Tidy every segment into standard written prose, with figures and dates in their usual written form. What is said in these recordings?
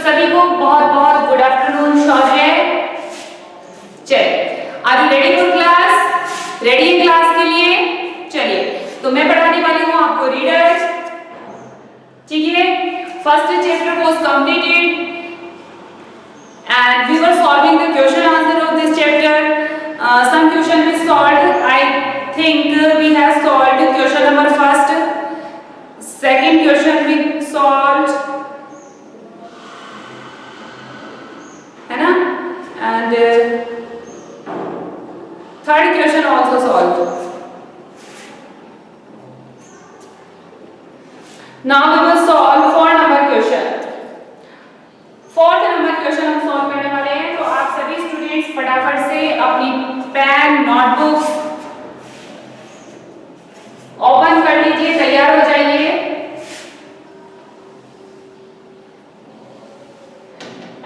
सभी को बहुत बहुत गुड आफ्टरनून। शौर्य, चलिए are you ready for class? Ready है क्लास के लिए? चलिए, तो मैं पढ़ाने वाली हूँ आपको रीडर। ठीक है, first chapter was completed and we were solving the question answer of this chapter. Some question we solved. I think we have solved question number first, second question we solved, है ना, and third question also solved. Now we will solve four number question. Fourth number question हम solve करने वाले हैं। तो आप सभी students फटाफट से अपनी पेन नोटबुक्स ओपन कर लीजिए, तैयार हो जाइए।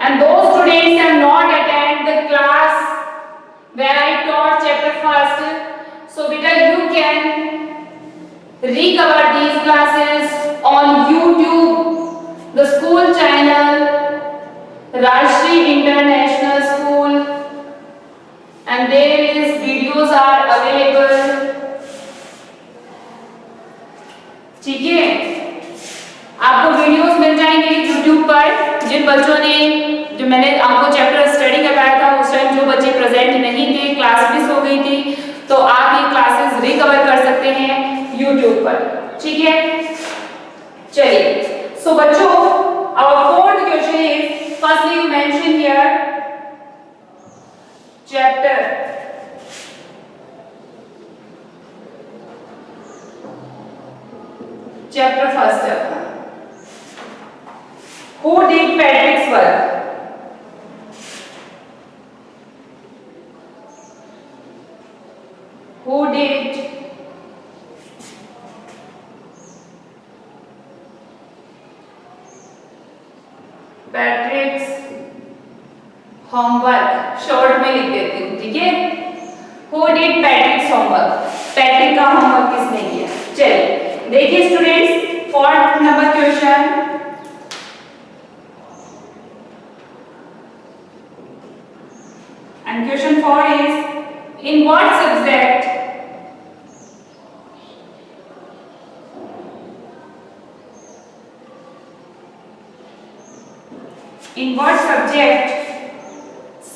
And those students have not attend the class where I taught chapter first, so बेटा you can recover these classes on YouTube, the school channel Rashri International School, and there is videos are available. ठीक है, आपको videos मिल जाएंगे YouTube पर। जिन बच्चों ने, जो मैंने आपको चैप्टर स्टडी करवाया था उस टाइम जो बच्चे प्रेजेंट नहीं थे, क्लास मिस हो गई थी, तो आप ये क्लासेस रिकवर कर सकते हैं YouTube पर। ठीक है, चलिए। सो बच्चों, our fourth question is, firstly you mention here chapter first. Who did Patrick's work? Who did Patrick's homework? Short में लिख देती हूँ, ठीक है। Who did Patrick's homework? Patrick का होमवर्क किसने किया? चलिए देखिए students, fourth number question. And question 4 is, in what subject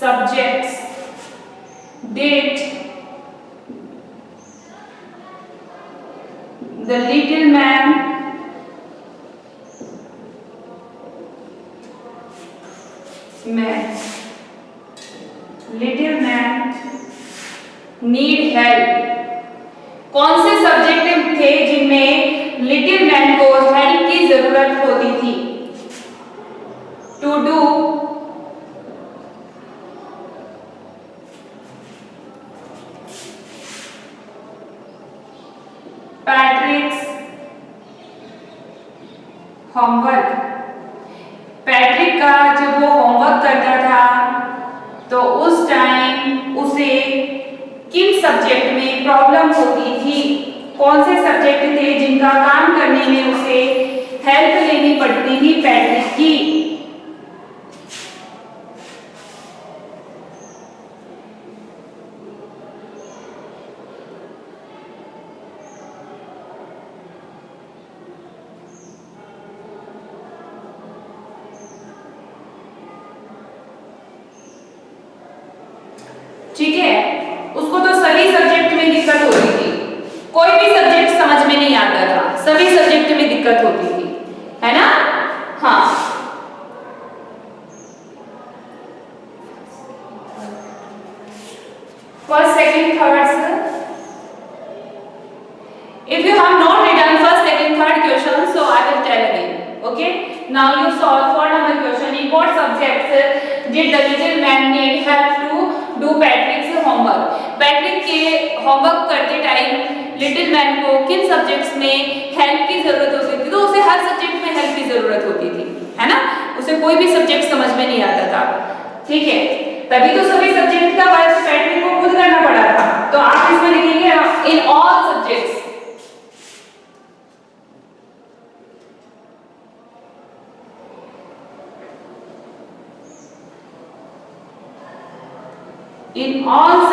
subjects did the little man need help? कौन से सब्जेक्ट थे जिनमें लिटिल मैन को हेल्प की जरूरत होती थी? To do Patrick's homework. Patrick का जब वो होमवर्क करता था तो उस टाइम उसे किन सब्जेक्ट में प्रॉब्लम होती थी? कौन से सब्जेक्ट थे जिनका काम करने में उसे हेल्प लेनी पड़ती थी पैट्रिक की? ठीक है, उसको तो सभी सब्जेक्ट में दिक्कत होती थी, कोई भी सब्जेक्ट समझ में नहीं आता था, सभी सब्जेक्ट में दिक्कत होती थी, है ना? हाँ, first second third. If you have not written first, second, third question, so I will tell again. Okay? Now you solve for number question. In what subjects did the little man need help to do Patrick's homework? Patrick के homework करते time little man को किन subjects में help की जरूरत होती थी? तो उसे हर सब्जेक्ट में हेल्प की जरूरत होती थी, है ना? उसे कोई भी सब्जेक्ट समझ में नहीं आता था, ठीक है? तभी तो सभी सब्जेक्ट का वर्क पैट्रिक को खुद करना पड़ा था। तो आप इसमें लिखेंगे in all subjects. in all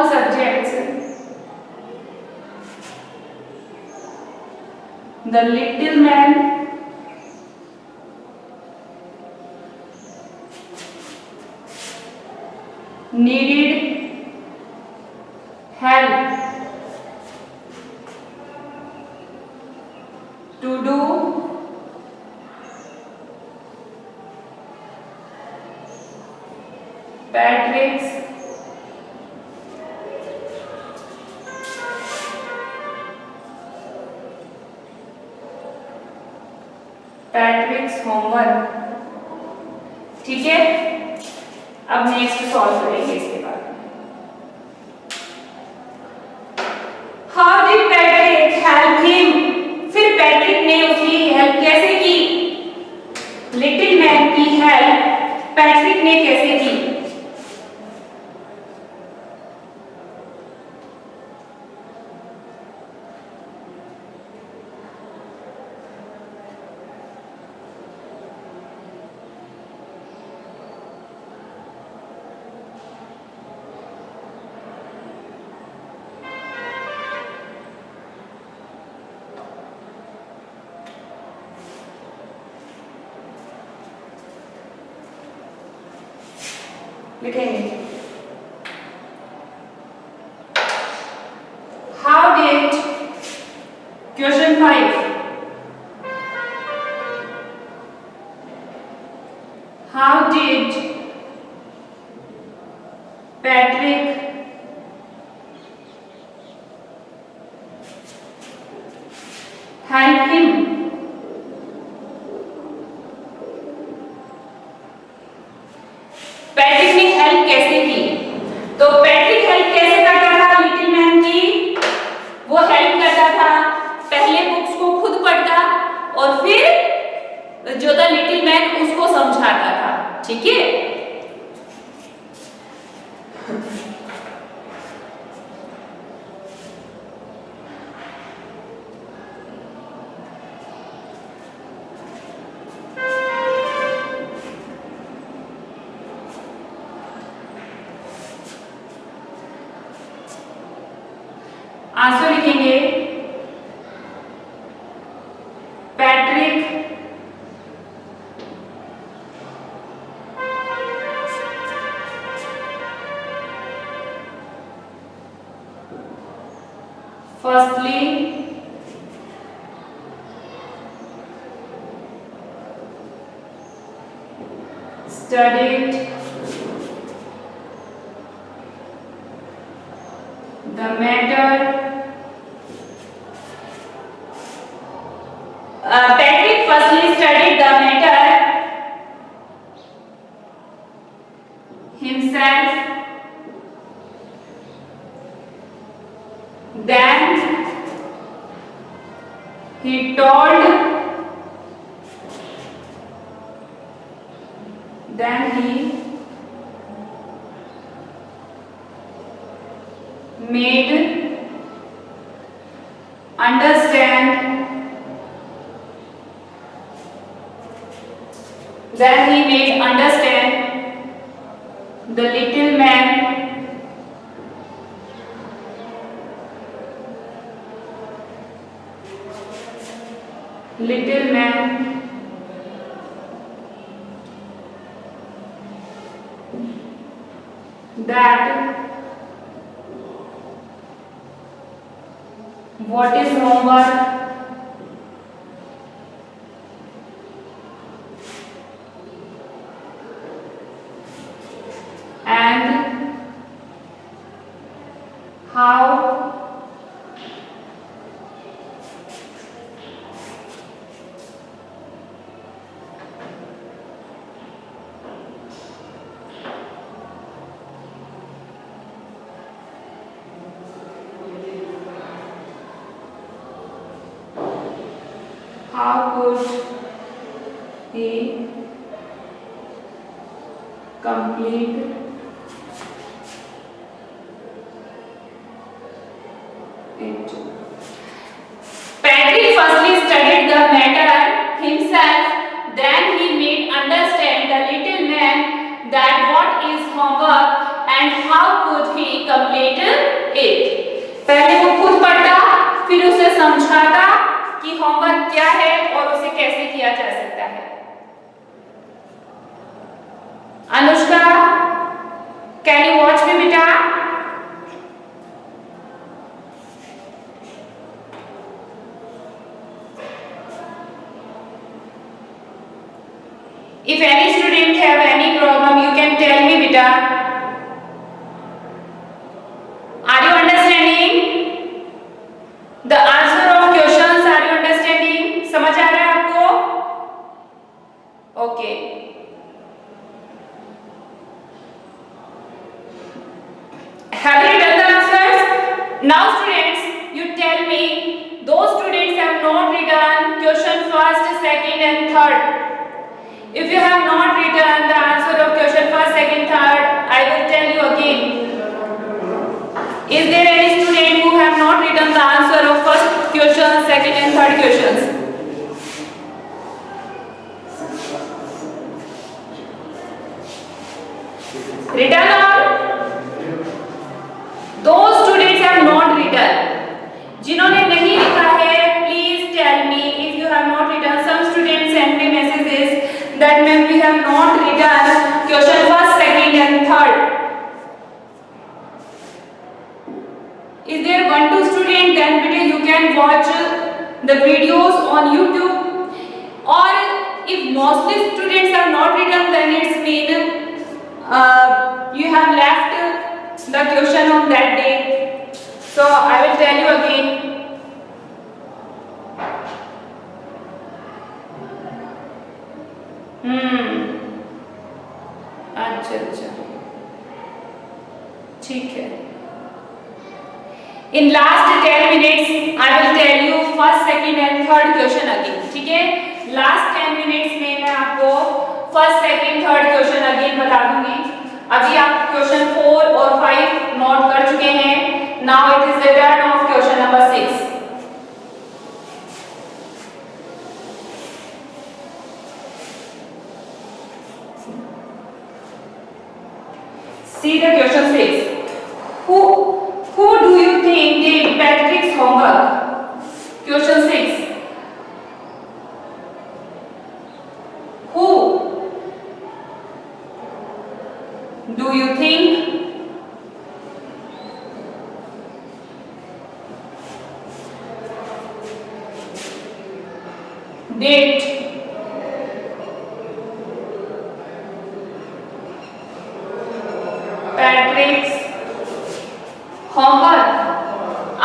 subjects, the little man needed help to do Patrick's homework. ठीक है, अब नेक्स्ट सॉल्व करेंगे इसके बाद। How did Patrick help him, फिर पैट्रिक ने उसकी हेल्प कैसे की, लिटिल मैन की हेल्प पैट्रिक ने कैसे की। लिखेंगे how did, question 5, how did Patrick help him, Patrick ने हेल्प कैसे की। तो पैट्रिक हेल्प कैसे करता था लिटिल मैन की, वो हेल्प करता था पहले बुक्स को खुद पढ़ता और फिर जो था लिटिल मैन उसको समझाता था। ठीक है, आंसर लिखेंगे Patrick firstly studied the matter, Patrick firstly studied the matter himself, then he told, then he made understand, then he made understand the little man that what is homework and how could he complete it. Patrick firstly studied the matter himself, then he homework and how could he complete it. पहले वो खुद पढ़ता, फिर उसे समझाता कि homework क्या है और उसे कैसे किया जा सकता है. Anushka, can you watch me बेटा? If any student have any problem, you can tell me, beta. Are you understanding the answer of questions? Are you understanding? समझ आ रहा है आपको? Okay. Have you done the answers? Now, students, you tell me. Those students have not written question first, second, and third. If you have not written the answer of question first, second, third, I will tell you again. Is there any student who have not written the answer of first question, second and third questions? Written all? Those students have not written. जिन्होंने नहीं लिखा है, please tell me if you have not written. Some students send me messages that means we have not written question first, second and third. Is there 1-2 student? Then beta you can watch the videos on YouTube. Or if mostly students are not written, then it's mean you have left the question on that day. So I will tell you again. अच्छा ठीक है. In last 10 minutes I will tell you first, second and third question again. ठीक है, last 10 minutes में मैं आपको first, second, third question again बता दूंगी. अभी आप क्वेश्चन 4 और 5 नोट कर चुके हैं. Now it is the turn of question number 6. See the question 6. Who do you think did Patrick's homework? Question 6. Who do you think did पैट्रिक्स homework?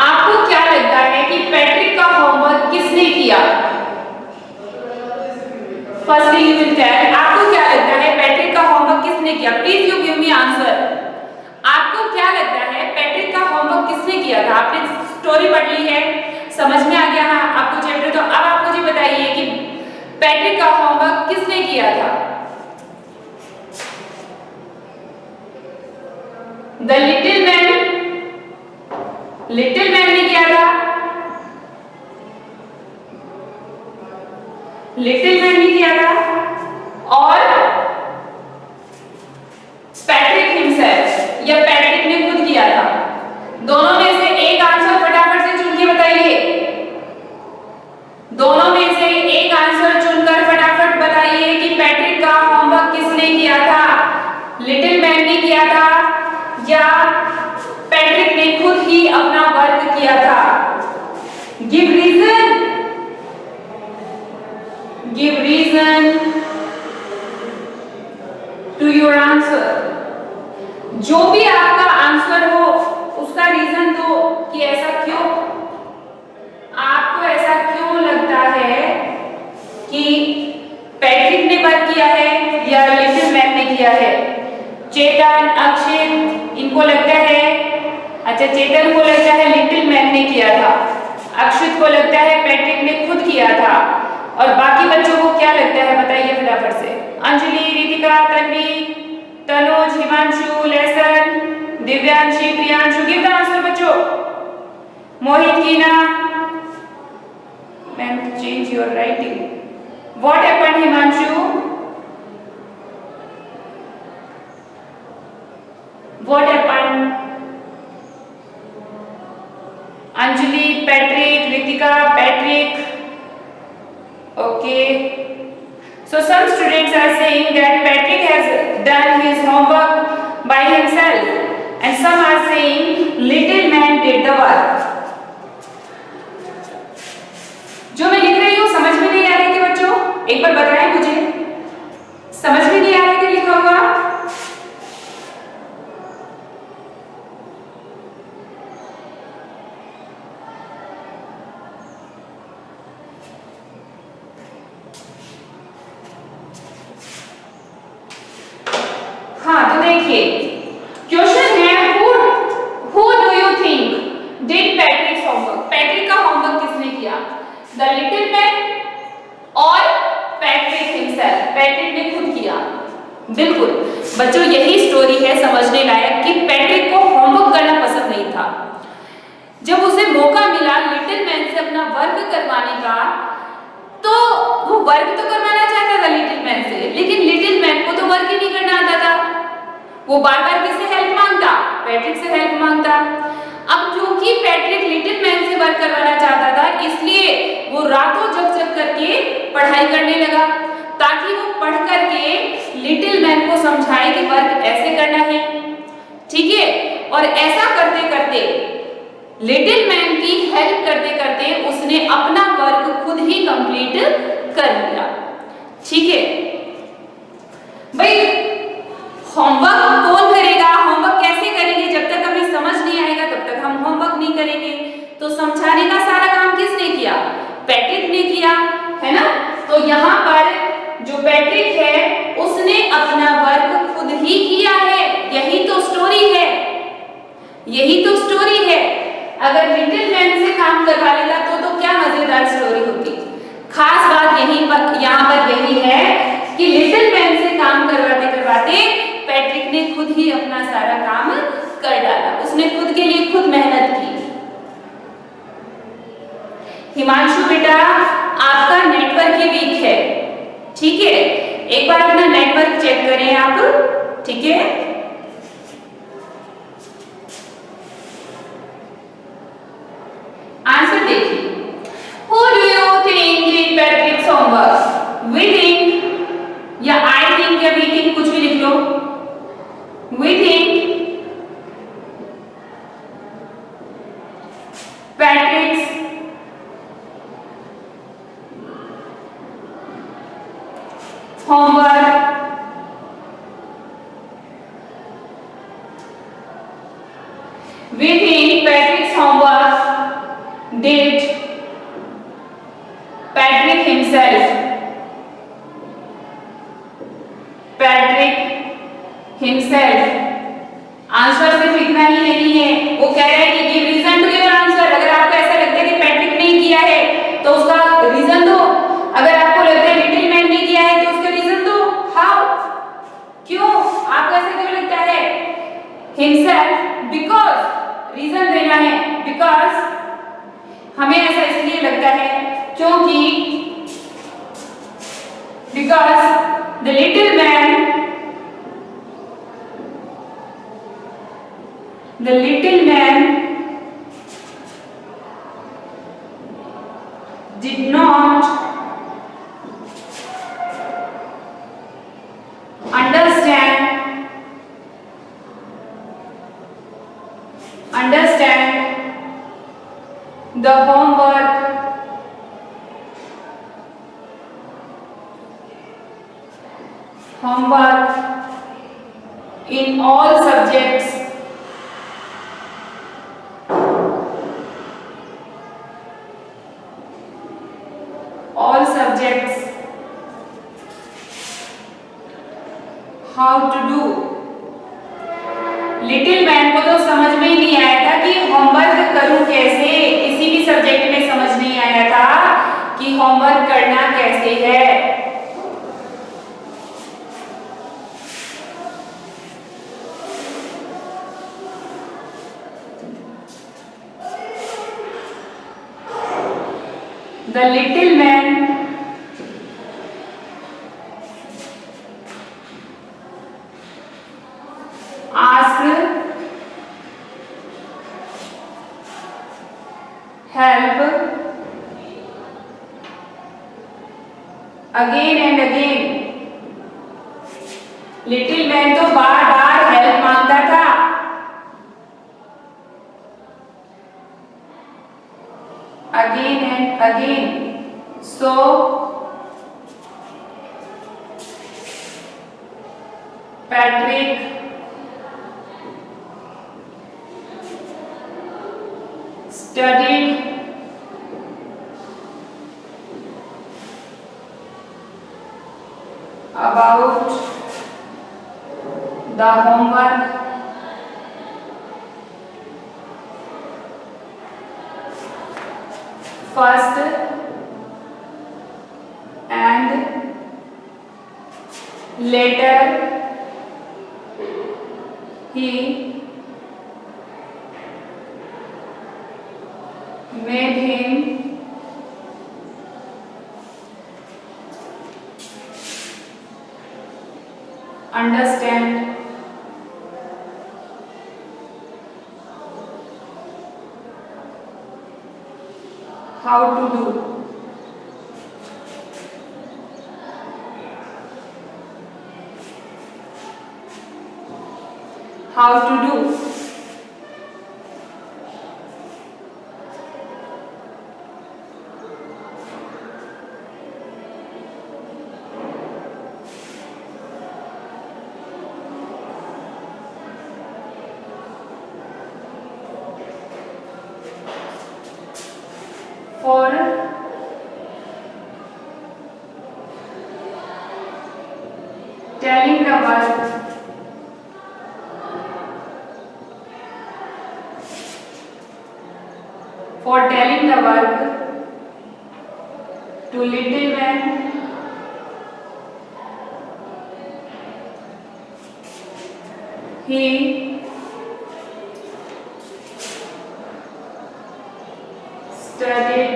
आपको क्या लगता है कि पैट्रिक का होमवर्क किसने किया? फर्स्टली यू विल टेल, आपको क्या लगता है पैट्रिक का होमवर्क किसने किया? Please you give me answer. आपको क्या लगता है पैट्रिक का होमवर्क किसने किया था? आपने स्टोरी पढ़ ली है, समझ में आ गया है आपको चैप्टर. तो अब आप मुझे बताइए कि पैट्रिक का होमवर्क किसने किया था? The little man ने किया था. लिटिल मैन ने किया था और पैट्रिक हिमसेल्फ या पैट्रिक ने खुद किया था. दोनों में से एक आंसर फटाफट से चुन के बताइए. दोनों में से एक आंसर चुनकर फटाफट बताइए कि पैट्रिक का होमवर्क किसने किया था? लिटिल मैन ने किया था या पैट्रिक ने खुद ही अपना वर्क किया था? Give reason to your answer. जो भी आपका आंसर हो उसका रीजन दो कि ऐसा क्यों, आपको ऐसा क्यों लगता है कि पैट्रिक ने वर्क किया है या लिटिल मैन ने किया है. चेतन, अक्षित, इनको लगता है, अच्छा चेतन को लगता है लिटिल मैन ने किया था, अक्षित को लगता है पैट्रिक ने खुद किया था, और बाकी बच्चों को क्या लगता है बताइए फटाफट से. Anjali, Ritika, Tanvi, Tanuj, Himanshu, lesson, Divyanshi, Priyanshu, give the answer बच्चों. मोहित, कीना, ma'am change your writing. What happened Himanshu? Kritika, Patrick. Okay. So some students are saying that Patrick has done his homework by himself, and some are saying little man did the work. जो मैं लिख रही हूँ समझ में नहीं आ रही थी बच्चों? एक बार बताएं मुझे, समझ में नहीं आ रही थी लिखा हुआ? हाँ तो देखिए क्वेश्चन है who do you think did Patrick's homework? Patrick का होमवर्क किसने किया? The little man और Patrick himself? पैट्रिक ने खुद किया। बिल्कुल बच्चों यही स्टोरी है समझने लायक कि पैट्रिक को होमवर्क करना पसंद नहीं था। जब उसे मौका मिला लिटिल मैन से अपना वर्क करवाने का तो वो वर्क तो करवाना चाहता था लिटिल मैन से, लेकिन लिटिल मैन को तो वर्क ही नहीं करना आता था। वो बार बार किससे हेल्प मांगता? पैट्रिक से हेल्प मांगता। अब क्योंकि पैट्रिक लिटिल मैन से वर्क करवाना चाहता था इसलिए वो रातों जग करके पढ़ाई करने लगा ताकि वो पढ़ करके लिटिल मैन को समझाए कि वर्क ऐसे करना है, ठीक है। और ऐसा करते करते लिटिल मैन की हेल्प करते करते उसने अपना वर्क खुद ही कंप्लीट कर लिया, ठीक है। भाई होमवर्क कौन करेगा? होमवर्क कैसे करेंगे? जब तक हमें समझ नहीं आएगा तब तक हम होमवर्क नहीं करेंगे। तो समझाने का सारा काम किसने किया? पैट्रिक ने किया, है ना। तो यहाँ पर जो पैट्रिक है उसने अपना वर्क खुद ही किया है। यही तो स्टोरी है, यही तो स्टोरी है। अगर लिटिल मैन से काम करवा लेता तो क्या मजेदार स्टोरी होती। खास बात यहाँ पर यही है कि लिटिल मैन से काम करवाते करवाते पैट्रिक ने खुद ही अपना सारा काम कर डाला। उसने खुद के लिए खुद मेहनत की। हिमांशु बेटा आपका नेटवर्क ही वीक है, ठीक है। एक बार अपना नेटवर्क चेक करें आप, ठीक है। आंसर देखिए, Who do you think did Patrick's homework? We think या I think या we think कुछ भी लिख लो। We think Patrick's homework we think Patrick's homework did Patrick himself. Patrick himself. Answer सिर्फ इतना ही नहीं है, वो कह रहा है कि give reason to your answer. अगर आपको ऐसा लगता है कि पैट्रिक ने किया है तो उसका रीजन दो। अगर आपको लगता है लिटिल मैन ने किया है तो उसका रीजन दो। हाउ? क्यों? आपको ऐसा क्यों लगता है? हिमसेल्फ, बिकॉज रीजन देना है। बिकॉज हमें ऐसा इसलिए लगता है क्योंकि because the little man did not understand the homework in all subjects how to do। Little man को तो समझ में ही नहीं आया था कि होमवर्क करूं कैसे। किसी भी सब्जेक्ट में समझ नहीं आया था कि होमवर्क करना कैसे है। The little man asked help again and again. Little man तो बार बार हेल्प मांगता था। Again and again. So Patrick studied about the homework first and later he made him understand how to do. How to do. For telling the world to little man he studied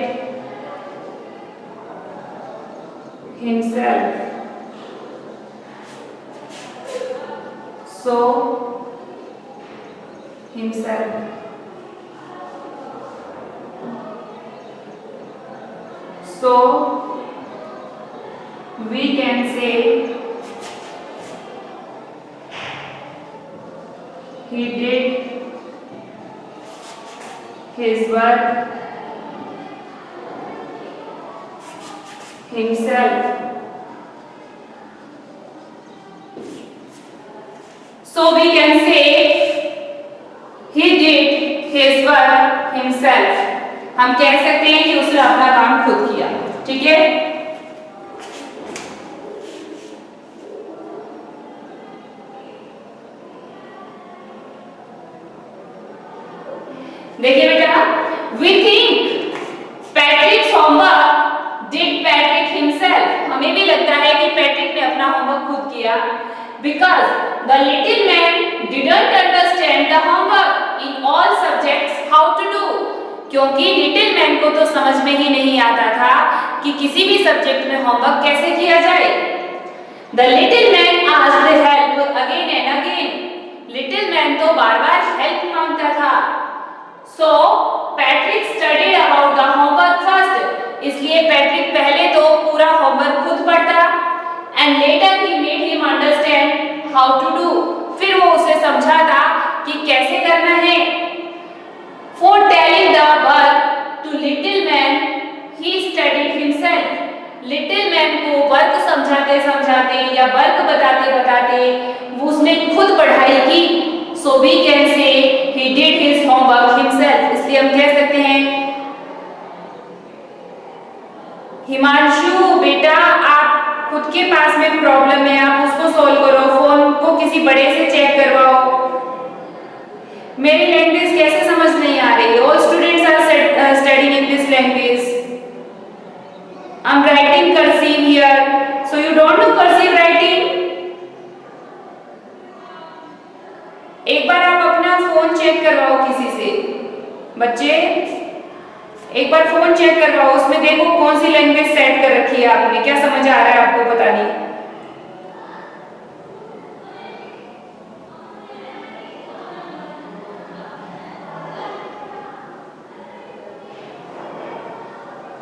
himself. So himself. So we can say he did his work himself. So we can say he did his work himself. हम कह सकते हैं कि उसने अपना काम खुद किया। ठीक है, देखिए बेटा, we think Patrick's homework did Patrick himself. हमें भी लगता है कि पैट्रिक ने अपना होमवर्क खुद किया, because the little man didn't understand the homework in all subjects how to do. क्योंकि लिटिल मैन को तो समझ में ही नहीं आता था कि किसी भी सब्जेक्ट में होमवर्क कैसे किया जाए। The little man asked help again and again. Little man तो बार बार हेल्प मांगता था। So Patrick studied about the homework first. इसलिए पैट्रिक पहले तो पूरा होमवर्क खुद पढ़ता, and later he made him understand how to do. फिर वो उसे समझाता कि कैसे करना है। For telling the work to little man, he studied himself. Little man को वर्क समझाते समझाते या वर्क बताते बताते उसने खुद पढ़ाई की। So we can say he did his homework himself. इसलिए हम कह सकते हैं, हिमांशु बेटा आप खुद के पास में प्रॉब्लम है, आप उसको सॉल्व करो, फोन को किसी बड़े से चेक करवाओ। मेरी लैंग्वेज कैसे समझ नहीं आ रही? All students are studying in this language. I'm writing cursive here, so you don't know cursive writing? एक बार आप अपना फोन चेक करवाओ किसी से, बच्चे एक बार फोन चेक करवाओ, उसमें देखो कौन सी लैंग्वेज सेट कर रखी है आपने, क्या समझ आ रहा है आपको, पता नहीं।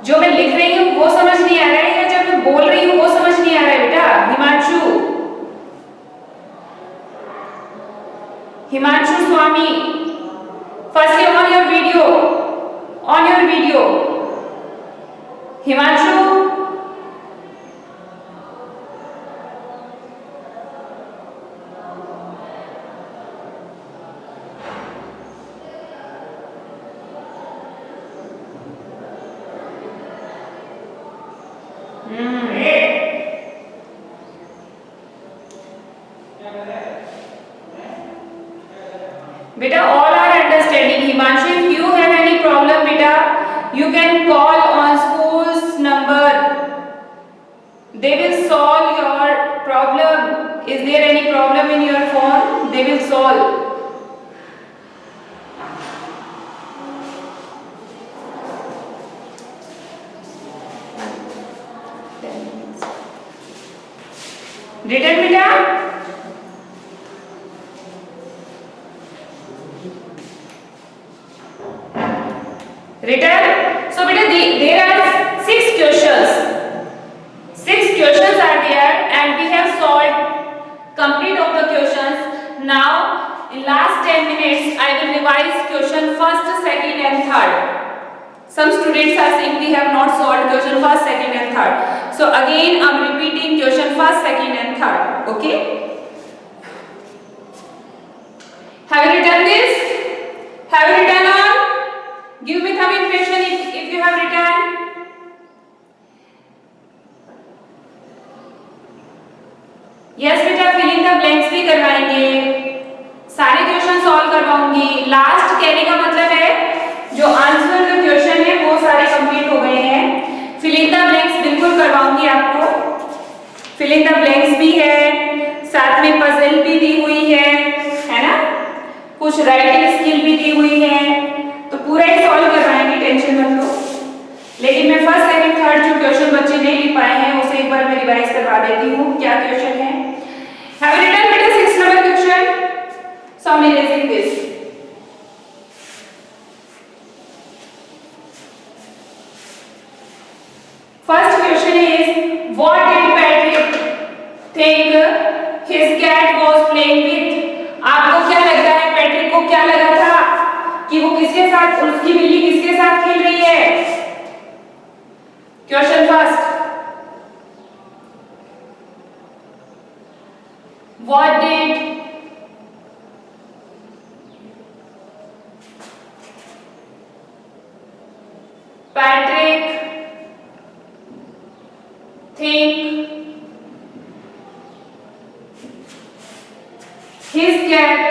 जो मैं लिख रही हूँ वो समझ नहीं आ रहा है, या जब मैं बोल रही हूँ वो Himanshu. Himanshu Swami. Firstly on your video. On your video. Himanshu. Beta, all are understanding. Himanshu, if you have any problem, beta, you can call on school's number. They will solve your problem. Is there any problem in your phone? They will solve. Written, beta? Written? So beta, there are 6 questions. 6 questions are there and we have solved complete of the questions. Now in last 10 minutes I will revise question first, second and third. Some students are saying we have not solved question first, second and third. So again I am repeating question first, second and third. Okay? Have you written this? Have you written on? Give me some impression if you have written. Yes बेटा, filling the blanks भी करवाएंगे, सारे question solve करवाऊंगी. Last कहने का मतलब है जो answer का क्वेश्चन है वो सारे कंप्लीट हो गए हैं. फिलिंग द ब्लैंक्स बिल्कुल करवाऊंगी आपको. फिलिंग द ब्लैंक्स भी है, साथ में पजल भी दी हुई है ना, कुछ राइटिंग स्किल भी दी हुई है, तो पूरा ही सॉल्व करवाएंगे, टेंशन मत लो. लेकिन मैं फर्स्ट, सेकंड, थर्ड जो क्वेश्चन बच्चे नहीं लिख पाए हैं उसे एक बार मैं रिवाइज करवा देती हूँ. क्या क्वेश्चन है? Have you written better 6 number question? So I'm erasing this. First question is, what did Patrick think his cat was playing with? आपको क्या लगता है पैट्रिक को क्या लगा था कि वो किसके साथ, उसकी बिल्ली किसके साथ खेल रही है? Question first. What did Patrick think his cat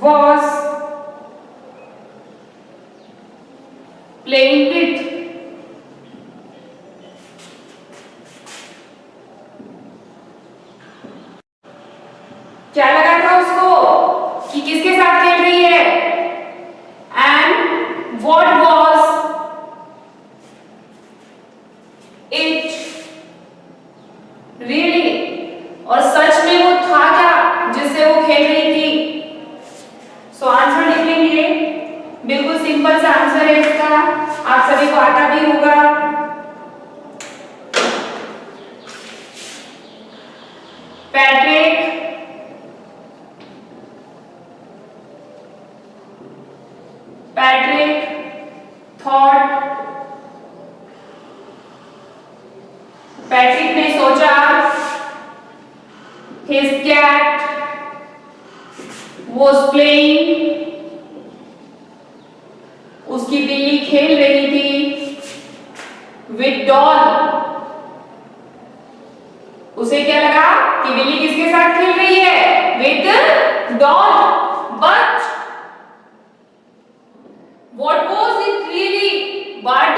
was playing with? क्या लगा था उसको कि किसके साथ खेल रही है? And what was it really, और सच में वो था क्या जिससे वो खेल रही थी? सो आंसर लिखेंगे. बिल्कुल सिंपल सा आंसर है इसका, आप सभी को आता भी होगा. पैट्रिक थॉट, पैट्रिक ने सोचा, his cat was playing, उसकी बिल्ली खेल रही थी with doll. उसे क्या लगा कि बिल्ली किसके साथ खेल रही है? with doll. But what was it really? But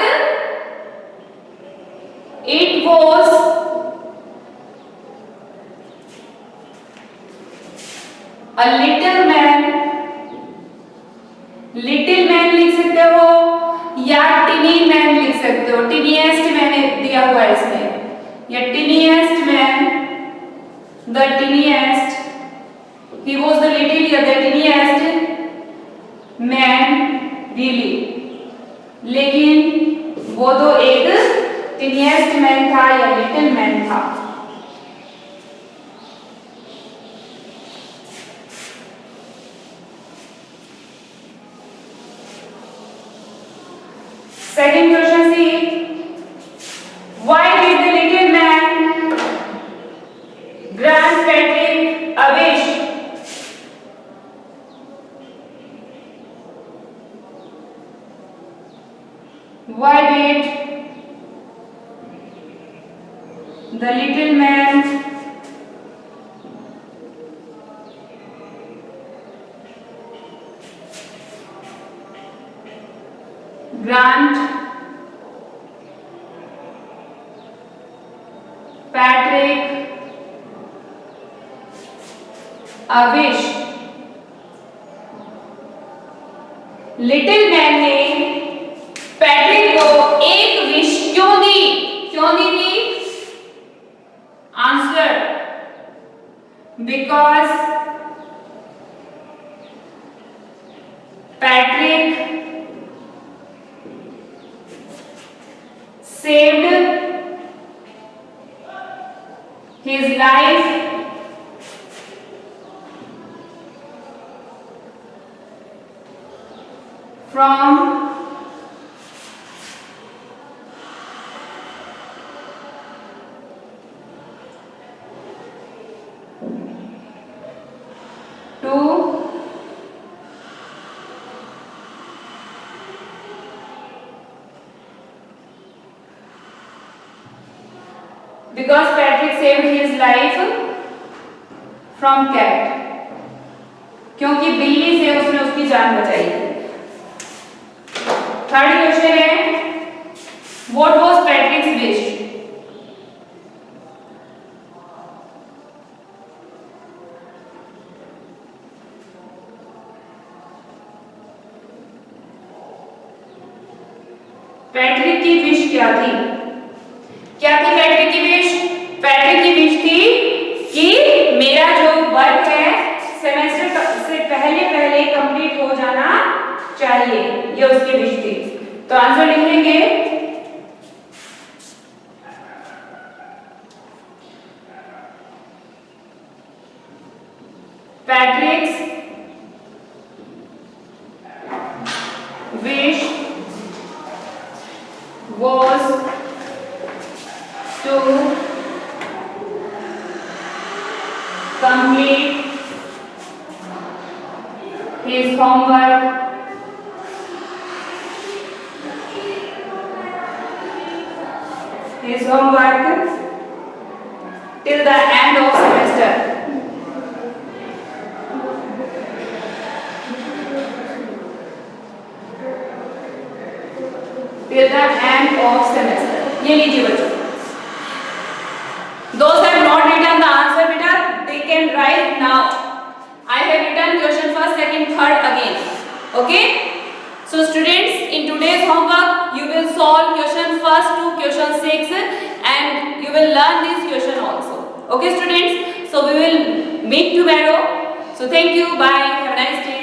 it was a little man. Little man लिख सकते हो या टिनी मैन लिख सकते हो. टिनीएस्ट मैन दिया हुआ है इसमें, या tiniest man, the tiniest. He was the little या द टिनीएस्ट मैन रियली. लेकिन वो तो एक टिनी टीनिएस्ट मैन था या लिटिल मैन था? Second question see, why did the little man grant Patrick a wish? Why did the little man grant Patrick a wish? Little man ने Patrick को एक विश क्यों दी? क्यों दी थी? Answer, because Patrick saved his life from to because Patrick saved his life from cat, क्योंकि बिल्ली से उसने उसकी जान बचाई। थर्ड क्वेश्चन है, what was Patrick's wish? Patrick की विश क्या थी? क्या थी पैट्रिक की विश? पैट्रिक की विश थी कि मेरा जो वर्क है सेमेस्टर से पहले पहले कंप्लीट हो जाना चाहिए, ये उसकी विश थी। तो आंसर लिख लेंगे, पैट्रिक्स wish was to complete his homework till the end of semester. Till the end of semester. ये लीजिए बच्चों, those have not written the answer beta, they can write now. I have written question first, second, third again. Okay, so students, in today's homework you will solve question first to question 6 and you will learn this question also. Okay students, so we will meet tomorrow. So thank you, bye, have a nice day.